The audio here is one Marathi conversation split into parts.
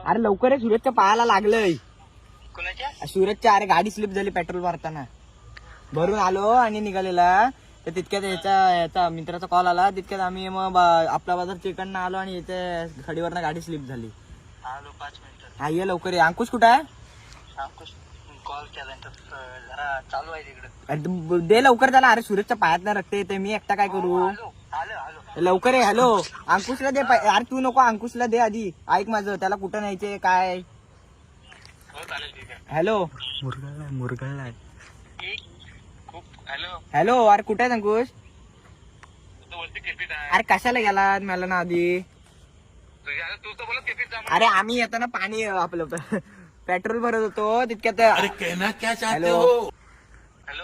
अरे लवकर आहे, सूरजच्या पायाला लागलंय. कोणाच्या? सूरजच्या. अरे गाडी स्लिप झाली पेट्रोल भरताना. भरून आलो आणि निघालेला तर तितक्यात याचा मित्राचा कॉल आला. तितक्यात आम्ही मग आपला बाजार चिकन आलो आणि इथे खडीवरनं गाडी स्लिप झाली. आलो 5 मिनिटं. हा ये लवकर ये. अंकुश कुठं आहे? अंकुश कॉल केला जरा चालू आहे तिकडे. अरे दे लवकर त्याला. अरे सूरजच्या पायात रक्त येते, मी एकटा काय करू? आलो आलो. लवकर आहे. हॅलो अंकुशला दे. अरे तू नको, अंकुशला दे आधी. ऐक माझं, त्याला कुठं न्यायचे काय? हो चालेल ठीक आहे. हॅलो मुरगळला खूप. Hello hello. अरे कुठे आहे अंकुश? तू बोलते केपीत आहे. अरे कशाला गेला मला ना आधी? तू तर बोलत केपीत जा. अरे आम्ही येताना पाणी आपलं पेट्रोल भरत होतो तितक्यात. अरे कहना क्या चाहते हो? हॅलो.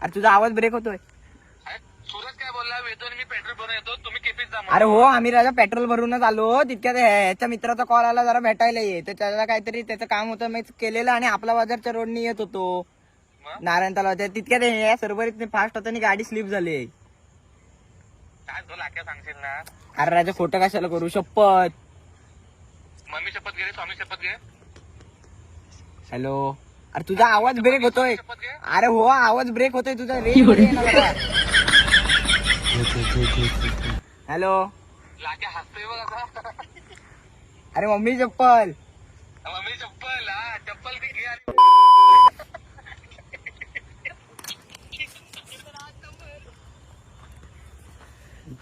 अरे तुझा आवाज ब्रेक होतोय. सूरज काय बोलला? येतो मी पेट्रोल भरून येतो, तुम्ही केपीत जा. अरे हो, आम्ही राजा पेट्रोल भरूनच आलो. तितक्यात ह्याच्या मित्राचा कॉल आला, जरा भेटायला ये. तर त्याला काहीतरी त्याचं काम होतं, मी केलेलं आणि आपला बाजारच्या रोडनी येत होतो नारायण तलाव. तितक्यात या सर्वरीत फास्ट होता आणि गाडी स्लिप झाली. काय तो लाक्या सांगशील ना? अरे राजा खोटं कशाला करू? शपथ. मम्मी शपथ घे, स्वामी शपथ घे. हॅलो. अरे तुझा आवाज ब्रेक होतोय. शपथ घे. अरे हो, आवाज ब्रेक होतोय तुझा. हॅलो. लाक्या हसतोय बघ आता. अरे मम्मी चप्पल. मम्मी चप्पल. हा चप्पल ती घे आणि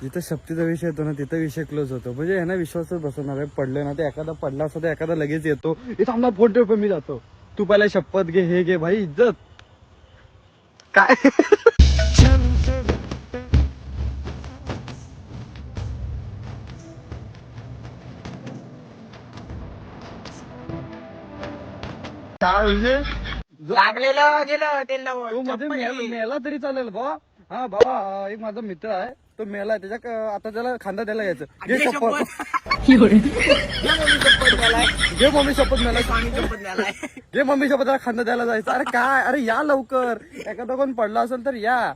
जिथं शक्तीचा विषय येतो ना तिथं विषय क्लोज होतो. म्हणजे ह्यांना विश्वासच बसवणार आहे. पडलं ना ते एखादा पडला असता तर एखादा लगेच येतो. इथं आम्हाला फोन ठेव, मी जातो. तू पहिला शपथ घे, हे घे. भाई इज्जत काय? लागलेलं गेलं ते तो मध्ये मेला तरी चालेल बा. हा बाबा, एक माझा मित्र आहे, तो मेला. त्याच्या आता त्याला खांदा द्यायला यायचं. घे शपथ. घे मम्मी शपथ मेला. घे मम्मी शपथ. त्याला खांदा द्यायला जायचं. अरे काय? अरे या लवकर. एखादा कोण पडला असेल तर या.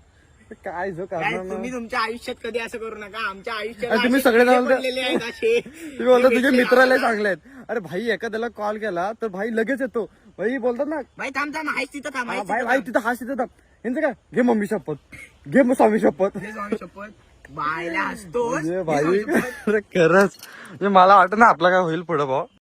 काय जो करणार तुम्ही तुमच्या आयुष्यात कधी असं करू नका. आमच्या आयुष्यात अरे तुम्ही सगळे जण तुम्ही तुम्ही बोलता तुझे मित्राला चांगले आहेत. अरे भाई एखाद्याला कॉल केला तर भाई लगेच येतो. भाई बोलतात ना, भाई थांब थांब, आहेस तिथं थांब. हा, भाई तिथं हाच तिथं थांब. यांचं काय? घे मम्मी शपथ. घे मग स्वामी शपथ. शपथ. बायला हसतो म्हणजे भाई, अरे खरंच म्हणजे मला वाटतं ना आपला काय होईल पुढे भाऊ.